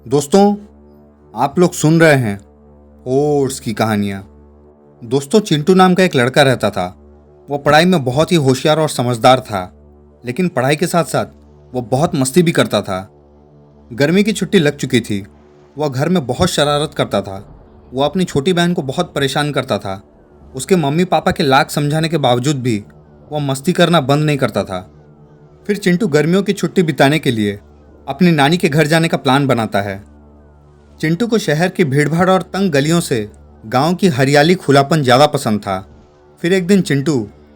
दोस्तों, आप लोग सुन रहे हैं ओट्स की कहानियाँ। दोस्तों, चिंटू नाम का एक लड़का रहता था। वो पढ़ाई में बहुत ही होशियार और समझदार था, लेकिन पढ़ाई के साथ साथ वो बहुत मस्ती भी करता था। गर्मी की छुट्टी लग चुकी थी। वह घर में बहुत शरारत करता था। वो अपनी छोटी बहन को बहुत परेशान करता था। उसके मम्मी पापा के लाख समझाने के बावजूद भी वह मस्ती करना बंद नहीं करता था। फिर चिंटू गर्मियों की छुट्टी बिताने के लिए अपनी नानी के घर जाने का प्लान बनाता है। चिंटू को शहर की भीड़भाड़ और तंग गलियों से गांव की हरियाली खुलापन ज़्यादा पसंद था। फिर एक दिन चिंटू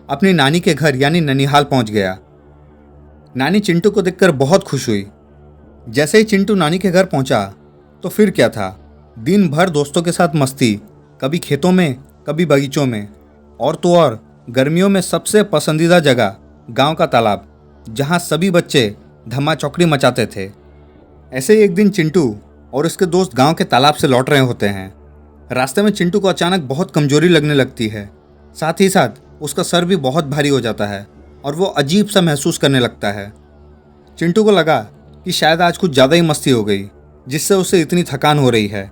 अपनी नानी के घर यानी ननिहाल पहुंच गया। नानी चिंटू को देखकर बहुत खुश हुई। जैसे ही चिंटू नानी के घर पहुंचा तो फिर क्या था, दिन भर दोस्तों के साथ मस्ती, कभी खेतों में कभी बगीचों में, और तो और गर्मियों में सबसे पसंदीदा जगह गांव का तालाब, जहां सभी बच्चे धमा चौकड़ी मचाते थे। ऐसे ही एक दिन चिंटू और उसके दोस्त गांव के तालाब से लौट रहे होते हैं। रास्ते में चिंटू को अचानक बहुत कमजोरी लगने लगती है। साथ ही साथ उसका सर भी बहुत भारी हो जाता है और वो अजीब सा महसूस करने लगता है। चिंटू को लगा कि शायद आज कुछ ज़्यादा ही मस्ती हो गई, जिससे उसे इतनी थकान हो रही है।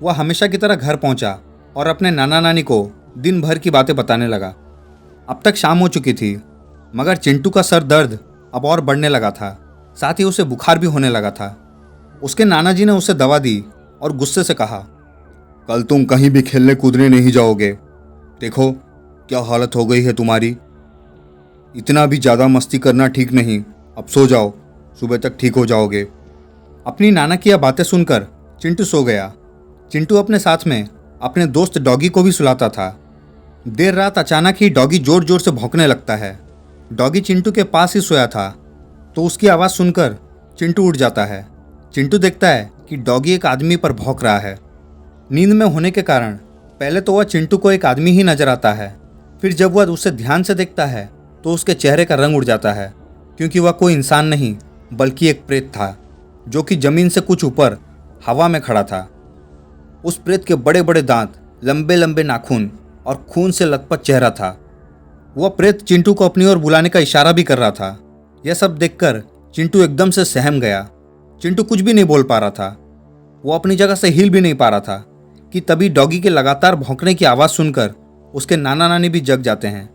वह हमेशा की तरह घर पहुंचा और अपने नाना नानी को दिन भर की बातें बताने लगा। अब तक शाम हो चुकी थी, मगर चिंटू का सर दर्द अब और बढ़ने लगा था। साथ ही उसे बुखार भी होने लगा था। उसके नाना जी ने उसे दवा दी और गुस्से से कहा, कल तुम कहीं भी खेलने कूदने नहीं जाओगे। देखो क्या हालत हो गई है तुम्हारी। इतना भी ज़्यादा मस्ती करना ठीक नहीं। अब सो जाओ, सुबह तक ठीक हो जाओगे। अपनी नाना की यह बातें सुनकर चिंटू सो गया। चिंटू अपने साथ में अपने दोस्त डॉगी को भी सुलाता था। देर रात अचानक ही डॉगी जोर जोर से भौंकने लगता है। डॉगी चिंटू के पास ही सोया था, तो उसकी आवाज़ सुनकर चिंटू उठ जाता है। चिंटू देखता है कि डॉगी एक आदमी पर भौंक रहा है। नींद में होने के कारण पहले तो वह चिंटू को एक आदमी ही नजर आता है। फिर जब वह उसे ध्यान से देखता है तो उसके चेहरे का रंग उड़ जाता है, क्योंकि वह कोई इंसान नहीं बल्कि एक प्रेत था, जो कि जमीन से कुछ ऊपर हवा में खड़ा था। उस प्रेत के बड़े बड़े दांत, लंबे लंबे नाखून और खून से लथपथ चेहरा था। वह प्रेत चिंटू को अपनी ओर बुलाने का इशारा भी कर रहा था। यह सब देखकर चिंटू एकदम से सहम गया। चिंटू कुछ भी नहीं बोल पा रहा था। वो अपनी जगह से हिल भी नहीं पा रहा था कि तभी डॉगी के लगातार भौंकने की आवाज़ सुनकर उसके नाना नानी भी जग जाते हैं।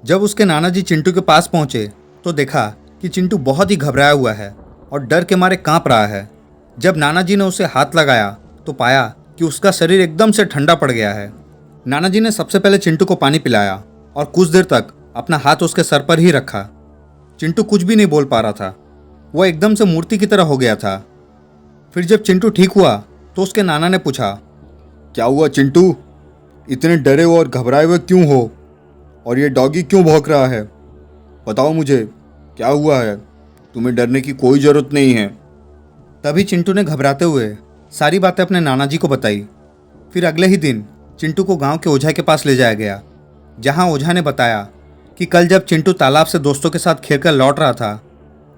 जब उसके नाना जी चिंटू के पास पहुंचे तो देखा कि चिंटू बहुत ही घबराया हुआ है और डर के मारे कांप रहा है। जब नाना जी ने उसे हाथ लगाया तो पाया कि उसका शरीर एकदम से ठंडा पड़ गया है। नाना जी ने सबसे पहले चिंटू को पानी पिलाया और कुछ देर तक अपना हाथ उसके सर पर ही रखा। चिंटू कुछ भी नहीं बोल पा रहा था। वह एकदम से मूर्ति की तरह हो गया था। फिर जब चिंटू ठीक हुआ तो उसके नाना ने पूछा, क्या हुआ चिंटू, इतने डरे हो और घबराए हुए क्यों हो, और ये डॉगी क्यों भौंक रहा है? बताओ मुझे क्या हुआ है। तुम्हें डरने की कोई ज़रूरत नहीं है। तभी चिंटू ने घबराते हुए सारी बातें अपने नाना जी को बताई। फिर अगले ही दिन चिंटू को गांव के ओझा के पास ले जाया गया, जहां ओझा ने बताया कि कल जब चिंटू तालाब से दोस्तों के साथ खेलकर लौट रहा था,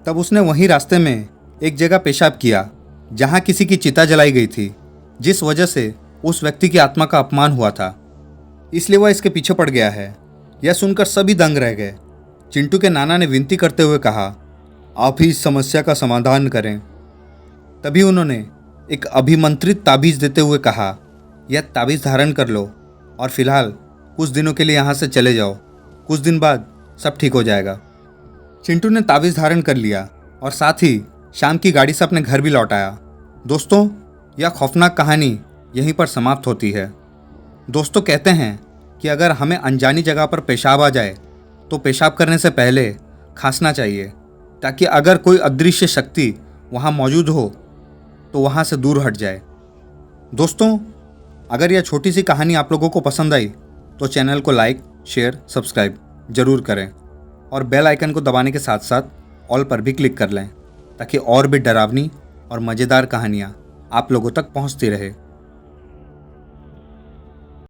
तब उसने वहीं रास्ते में एक जगह पेशाब किया जहां किसी की चिता जलाई गई थी, जिस वजह से उस व्यक्ति की आत्मा का अपमान हुआ था। इसलिए वह इसके पीछे पड़ गया है। यह सुनकर सभी दंग रह गए। चिंटू के नाना ने विनती करते हुए कहा, आप ही इस समस्या का समाधान करें। तभी उन्होंने एक अभिमंत्रित ताबीज़ देते हुए कहा, यह ताबीज़ धारण कर लो और फिलहाल कुछ दिनों के लिए यहाँ से चले जाओ। कुछ दिन बाद सब ठीक हो जाएगा। चिंटू ने ताबीज़ धारण कर लिया और साथ ही शाम की गाड़ी से अपने घर भी लौट आया। दोस्तों, यह खौफनाक कहानी यहीं पर समाप्त होती है। दोस्तों कहते हैं कि अगर हमें अनजानी जगह पर पेशाब आ जाए तो पेशाब करने से पहले खांसना चाहिए, ताकि अगर कोई अदृश्य शक्ति वहाँ मौजूद हो तो वहाँ से दूर हट जाए। दोस्तों, अगर यह छोटी सी कहानी आप लोगों को पसंद आई तो चैनल को लाइक, शेयर, सब्सक्राइब जरूर करें और बेल आइकन को दबाने के साथ साथ ऑल पर भी क्लिक कर लें, ताकि और भी डरावनी और मज़ेदार कहानियाँ आप लोगों तक पहुँचती रहे।